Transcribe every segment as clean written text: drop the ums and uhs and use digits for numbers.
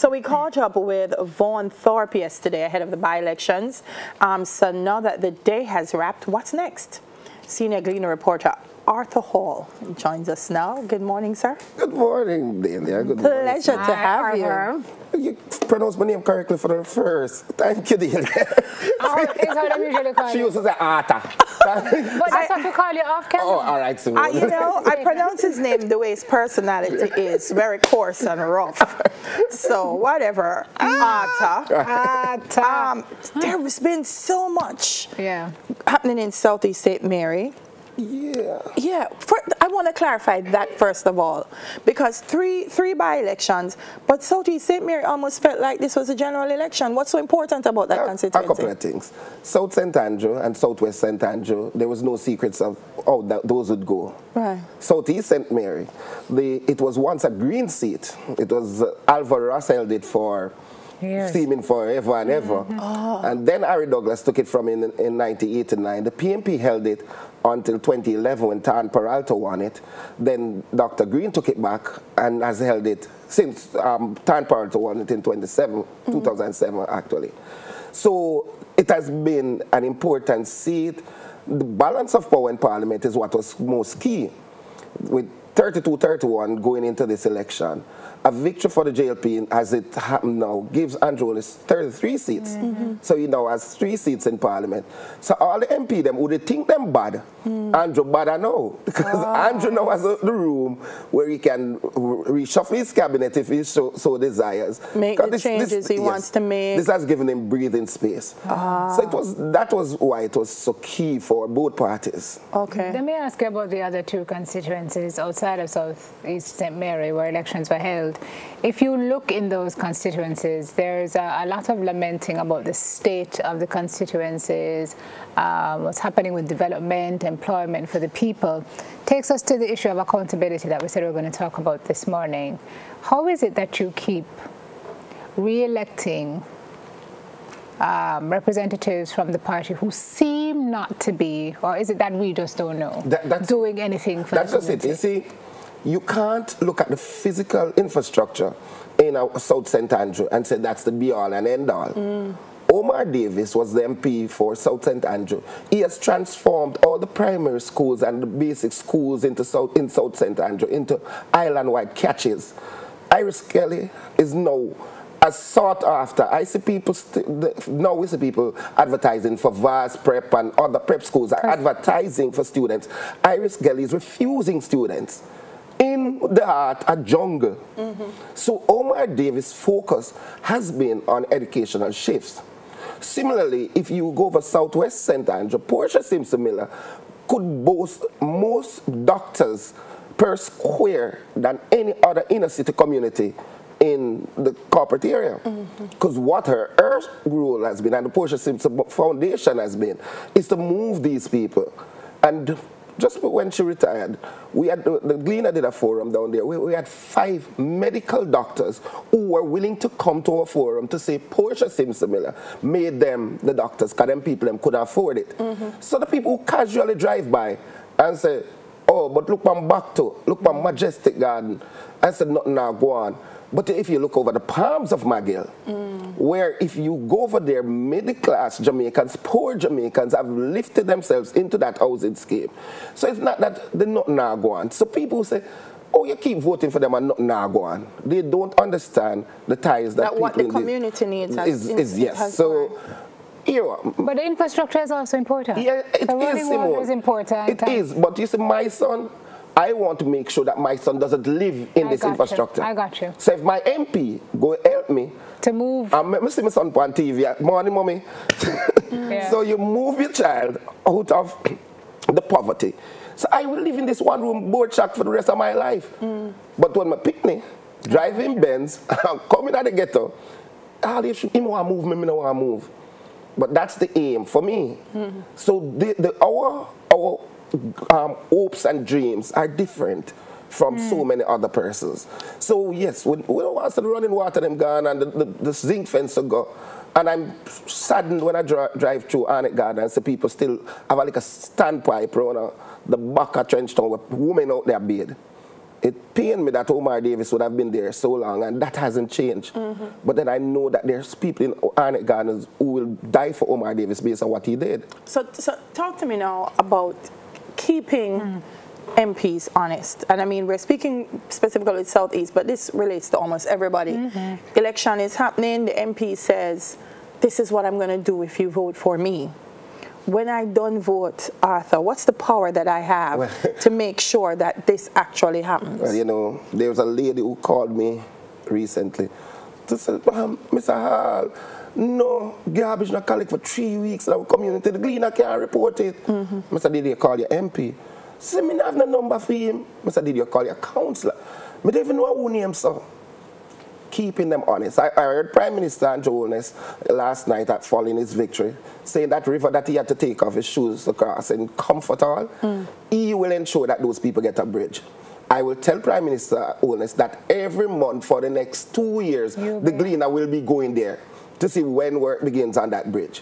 So we caught up with Vaughn Thorpe yesterday ahead of the by-elections. So now that the day has wrapped, what's next? Senior Gleaner reporter Arthur Hall joins us now. Good morning, sir. Good morning, Delia. Good morning. Pleasure to have you. You pronounced my name correctly for the first. Thank you, Delia. Oh, is how they usually call She you. used to say Arthur. But that's what we call you off camera. Oh, all right, so You know, I pronounce his name the way his personality is, very coarse and rough. So whatever, Arthur. There's been so much happening in Southeast St. Mary. Yeah. I want to clarify that first of all, because three by-elections, but Southeast St. Mary almost felt like this was a general election. What's so important about that constituency? A couple of things. South St. Andrew and Southwest St. Andrew, there was no secrets of how those would go. Right. Southeast St. Mary, it was once a green seat. It was Alvaro Ross held it for steaming forever and ever. And then Harry Douglas took it from in 1989. The PNP held it until 2011 when Tan Peralta won it. Then Dr. Green took it back and has held it since Tan Peralta won it in 2007 actually. So it has been an important seat. The balance of power in Parliament is what was most key. With 32-31 going into this election, a victory for the JLP, as it happened now, gives Andrew 33 seats. So he now has 3 seats in Parliament. So all the MP them, would they think them bad? Andrew bad I know. Because Andrew now has the room where he can reshuffle his cabinet if he so desires. Make the changes he wants to make. This has given him breathing space. So that was why it was so key for both parties. Okay. Let me ask you about the other 2 constituencies outside of South East St. Mary where elections were held. If you look in those constituencies, there's a lot of lamenting about the state of the constituencies, what's happening with development, employment for the people. Takes us to the issue of accountability that we said we were going to talk about this morning. How is it that you keep re-electing representatives from the party who seem not to be, or is it that we just don't know, doing anything for the community? That's just it. You see, you can't look at the physical infrastructure in South St. Andrew and say that's the be-all and end-all. Omar Davis was the MP for South St. Andrew. He has transformed all the primary schools and the basic schools in South St. Andrew into island-wide catches. Iris Kelly is now as sought after. I see people now we see people advertising for VAS prep and other prep schools are advertising for students. Iris Kelly is refusing students in the heart a jungle. So Omar Davis' focus has been on educational shifts. Similarly, if you go over Southwest St. Andrew, Portia Simpson-Miller could boast most doctors per square than any other inner city community in the corporate area. Because what her role has been, and the Portia Simpson Foundation has been, is to move these people. And just when she retired, we had the Gleaner did a forum down there. We had 5 medical doctors who were willing to come to our forum to say Portia Simpson-Miller made them the doctors, because them people them couldn't afford it. So the people who casually drive by and say, oh, but look on back to, look on Majestic Garden. I said, nothing now, go on. But if you look over the palms of McGill, where if you go over there, middle-class Jamaicans, poor Jamaicans have lifted themselves into that housing scheme. So it's not that they're not now go on. So people say, oh, you keep voting for them and not now go on. They don't understand the ties that people what the community needs yes. So, but the infrastructure is also important. Yeah, it is, Simone. Is important. It is, but you see, my son, I want to make sure that my son doesn't live in this infrastructure. I got you. So if my MP go help me to move, I see my son on TV, morning, mommy. So you move your child out of the poverty. So I will live in this one-room board shack for the rest of my life. But when my picnic, driving Benz, coming out the ghetto, if him want to move, me no want to move. But that's the aim for me. So our hopes and dreams are different from so many other persons. So yes, we don't want the running water them gone and the zinc fence to go. And I'm saddened when I drive through Arnett Garden and see people still have like a standpipe around the back of Trenchtown with women out there bathe. it pained me that Omar Davis would have been there so long, and that hasn't changed. But then I know that there's people in Arnett Gardens who will die for Omar Davis based on what he did. So talk to me now about keeping MPs honest. And I mean, we're speaking specifically with Southeast, but this relates to almost everybody. Election is happening, the MP says, this is what I'm going to do if you vote for me. When I don't vote, Arthur, what's the power that I have to make sure that this actually happens? Well, you know, there was a lady who called me recently to say, Mr. Hall, no, garbage not collect for 3 weeks in our community. The cleaner can't report it. Mr. Did you call your MP? Say, me not have no number for him. Mr. Did you call your councillor? I don't even know who name, so. Keeping them honest. I heard Prime Minister Andrew Holness last night at following his victory, saying that river that he had to take off his shoes to cross in comfort all, he will ensure that those people get a bridge. I will tell Prime Minister Holness that every month for the next 2 years, the Gleaner will be going there to see when work begins on that bridge.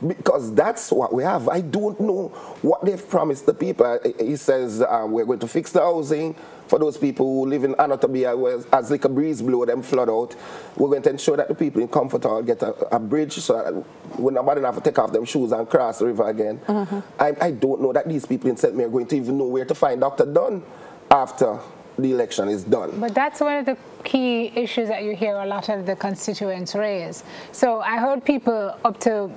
Because that's what we have. I don't know what they've promised the people. He says we're going to fix the housing for those people who live in Anotabia, as like a breeze blow, them flood out. We're going to ensure that the people in Comfort Hall get a bridge so that when nobody have to take off them shoes and cross the river again. I don't know that these people in St. Mary are going to even know where to find Dr. Dunn after the election is done. But that's one of the key issues that you hear a lot of the constituents raise. So I heard people up to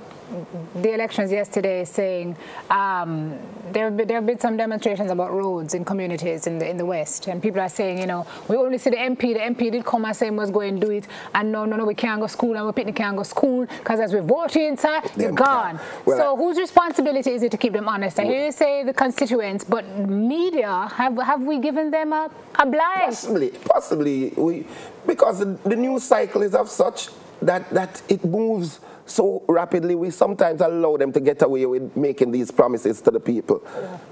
the elections yesterday saying there have been some demonstrations about roads in communities in the West, and people are saying, you know, we only see the MP did come and say he was going to do it, and no, we can't go to school, and we picnic can't go to school, because as we vote you inside, you're gone. Well, so whose responsibility is it to keep them honest? I hear you say the constituents, but media, have we given them a blind? Possibly, because the news cycle is of such that it moves so rapidly, we sometimes allow them to get away with making these promises to the people.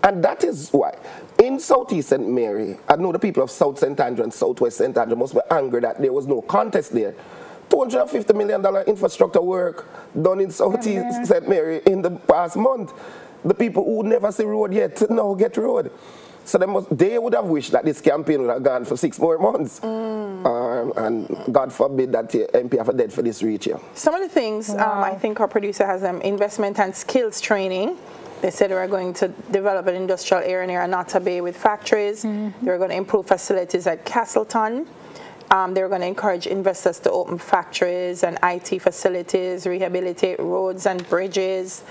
And that is why. In Southeast St. Mary, I know the people of South St. Andrew and Southwest St. Andrew must be angry that there was no contest there. $250 million infrastructure work done in Southeast St. Mary in the past month. The people who never see road yet now get road. So they would have wished that this campaign would have gone for 6 more months. And God forbid that the MP have a dead for this reach here. Some of the things, I think our producer has them, investment and skills training. They said they were going to develop an industrial area near Anata Bay with factories. They were going to improve facilities at Castleton. They were going to encourage investors to open factories and IT facilities, rehabilitate roads and bridges,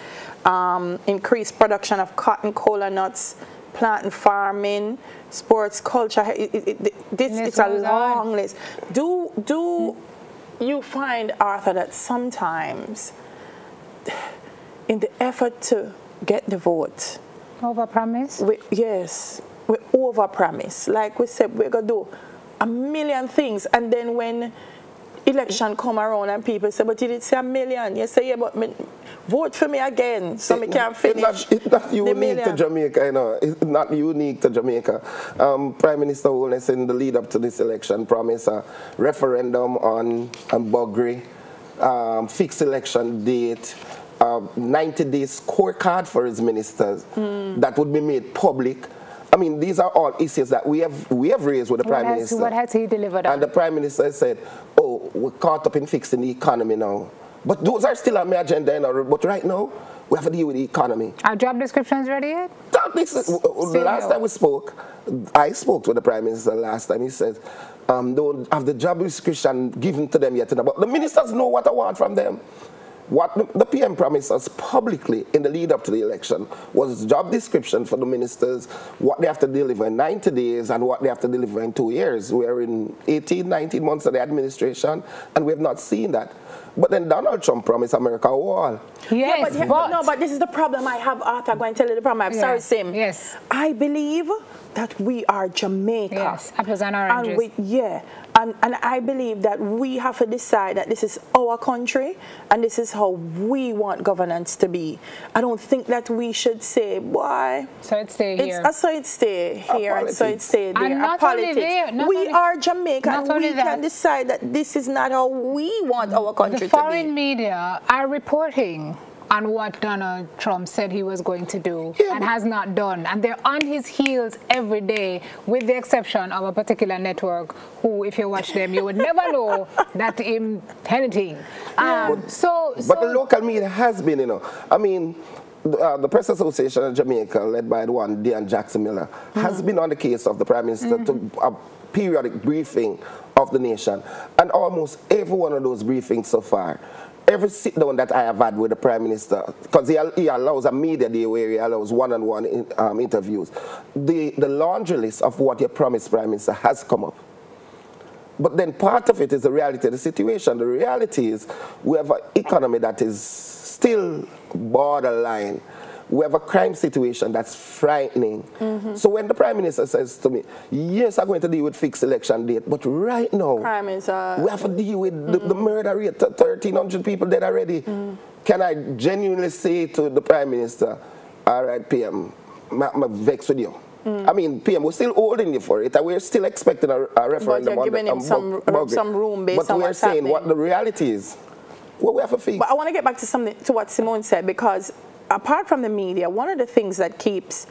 increase production of cotton, cola nuts, plant and farming, sports, culture. It's a long list. Do you find, Arthur, that sometimes in the effort to get the vote, overpromise? Yes, we overpromise. Like we said, we're going to do a million things, and then when election come around and people say, but you did say a million. You say, yeah, but vote for me again so me can finish. It's not unique to Jamaica, you know. It's not unique to Jamaica. Prime Minister Holness in the lead up to this election promised a referendum on Buggery, fixed election date, 90-day scorecard for his ministers that would be made public. I mean, these are all issues that we have raised with the Prime Minister. What has he delivered on? And the Prime Minister said, oh, we're caught up in fixing the economy now. But those are still on my agenda, you know, but right now, we have to deal with the economy. Are job descriptions ready yet? The last time we spoke, I spoke to the Prime Minister last time. He said, don't have the job description given to them yet. But the ministers know what I want from them. What the PM promised us publicly in the lead up to the election was job description for the ministers, what they have to deliver in 90 days and what they have to deliver in 2 years. We're in 18, 19 months of the administration, and we have not seen that. But then Donald Trump promised America a wall. Yes, yeah, but this is the problem I have, Arthur. I'm going to tell you the problem I have. Sorry, Sim. Yes. I believe that we are Jamaica. Yes, apples and oranges. And I believe that we have to decide that this is our country and this is how we want governance to be. I don't think that we should say, why? So it stay here. So it stay here and so it stay there. And not only there. We are Jamaica and we can decide that this is not how we want our country to be. The foreign media are reporting on what Donald Trump said he was going to do and has not done. And they're on his heels every day, with the exception of a particular network who, if you watch them, you would never know that in anything. But the local media has been, you know, I mean, the Press Association of Jamaica, led by the one, Dan Jackson Miller, has been on the case of the Prime Minister to a periodic briefing of the nation. And almost every one of those briefings so far, every sit-down that I have had with the Prime Minister, because he allows a media day where he allows one-on-one interviews, the laundry list of what he promised Prime Minister has come up. But then part of it is the reality of the situation. The reality is we have an economy that is still borderline. We have a crime situation that's frightening. So when the Prime Minister says to me, yes, I'm going to deal with fixed election date, but right now, crime is, we have to deal with the murder rate, 1,300 people dead already. Can I genuinely say to the Prime Minister, all right, PM, I'm vexed with you. I mean, PM, we're still holding you for it, and we're still expecting a referendum. But you're giving him some room based on what's happening. But we're saying what the reality is. What we have to fix. But I want to get back to what Simone said, because apart from the media, one of the things that keeps,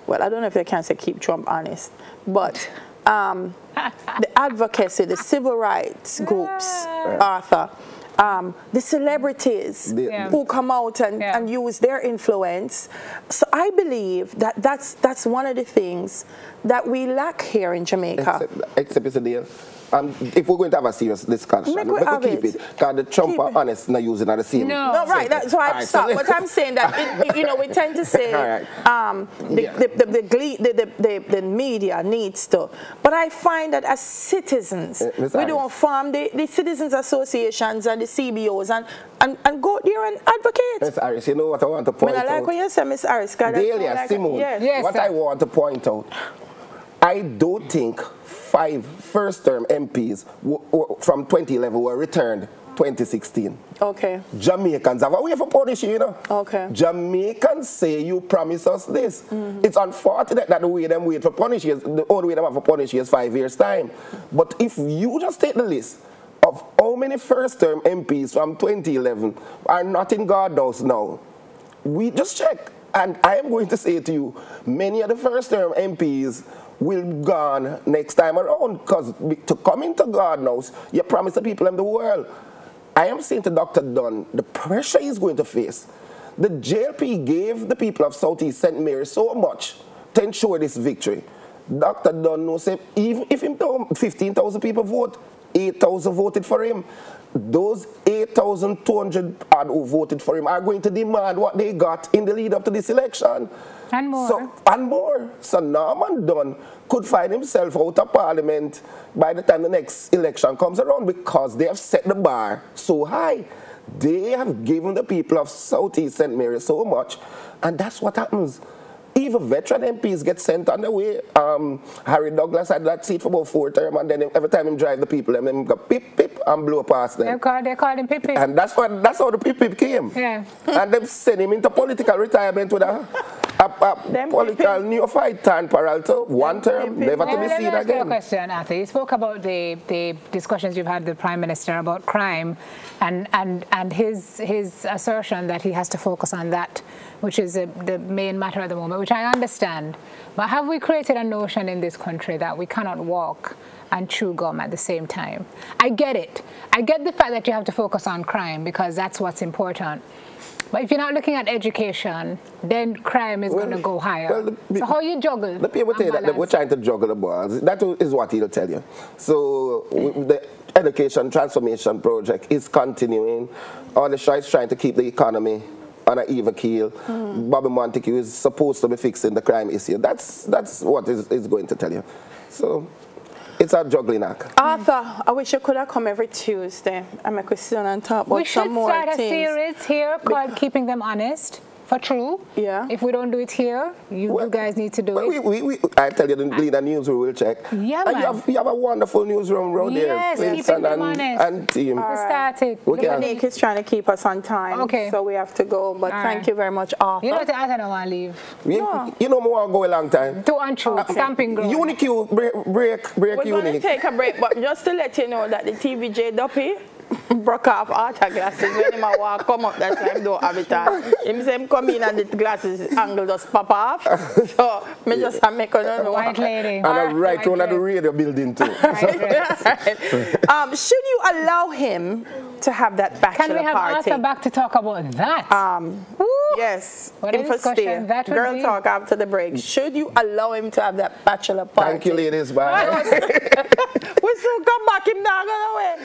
well, I don't know if I can say keep Trump honest, but the advocacy, the civil rights groups, Arthur, the celebrities who come out and use their influence. So I believe that that's one of the things that we lack here in Jamaica. Except it's a deal. If we're going to have a serious discussion, we can keep it. Because the Trump are honest, not using it the same. No, right. That's why I stopped. But I'm saying that, you know, we tend to say the media needs to. But I find that as citizens, we don't form the citizens associations and the CBOs and go there and advocate. Miss Harris, you know what I want to point out? I like when you say Miss Harris. Delia, Simone, what I want to point out, I don't think 5 first-term MPs from 2011 were returned 2016. Okay. Jamaicans have a way for punish you, you know. Okay. Jamaicans say you promise us this. It's unfortunate that the way them wait for punish you, the only way them have for punish you is 5 years' time. But if you just take the list of how many first-term MPs from 2011 are not in God knows now, we just check. And I am going to say to you, many of the first-term MPs will be gone next time around, because to come into God knows, you promise the people in the world. I am saying to Dr. Dunn, the pressure he's going to face. The JLP gave the people of Southeast St. Mary so much to ensure this victory. Dr. Dunn knows even if 15,000 people vote, 8,000 voted for him. Those 8,200 who voted for him are going to demand what they got in the lead up to this election. And more. So Norman Dunn could find himself out of Parliament by the time the next election comes around, because they have set the bar so high. They have given the people of Southeast St. Mary so much, and that's what happens. Even veteran MPs get sent on the way. Harry Douglas had that seat for about 4 terms, and then every time he drive the people, them go pip pip and blow past them. They called him pip pip. And that's how the pip pip came. Yeah. And they sent him into political retirement with a political neophyte turn Peralta, 1 term, never to be seen again. Let me ask you a question, Arthur. You spoke about the discussions you've had with the Prime Minister about crime and his assertion that he has to focus on that, which is the main matter at the moment, which I understand. But have we created a notion in this country that we cannot walk and chew gum at the same time? I get it. I get the fact that you have to focus on crime because that's what's important. But if you're not looking at education, then crime is going to go higher. So how you juggle? The people tell you that we're trying to juggle the balls. That is what he'll tell you. So the education transformation project is continuing. All the is trying to keep the economy on an even keel. Bobby Montague is supposed to be fixing the crime issue. That's what is going to tell you. So it's a juggling act. Arthur, I wish you could have come every Tuesday and make us sit down and talk about some more things. We should start a series here called Keeping Them Honest. For true. Yeah. If we don't do it here, you guys need to do it. I tell you, the leader newsroom will check. Yeah, and you have a wonderful newsroom around there. Yes, Keeping Them Honest. And team. All right. Started. Nick is trying to keep us on time. Okay. So we have to go. But thank you very much, Arthur. You know what, I don't want to leave. You know more go a long time. Too untrue. Stamping ground. Unique break We're Unique. going to take a break, but just to let you know that the TVJ Duppy broke off auto glasses when him a walk come up that time don't have it on. Him say him come in and the glasses angle just pop off. So me just make a white lady. And a right one of the radio building too. Should you allow him to have that bachelor party? Can we have Arthur back to talk about that? Yes. What a discussion that would Girl be. talk after the break. Should you allow him to have that bachelor party? Thank you, ladies. Bye. We still come back. Him not gonna away.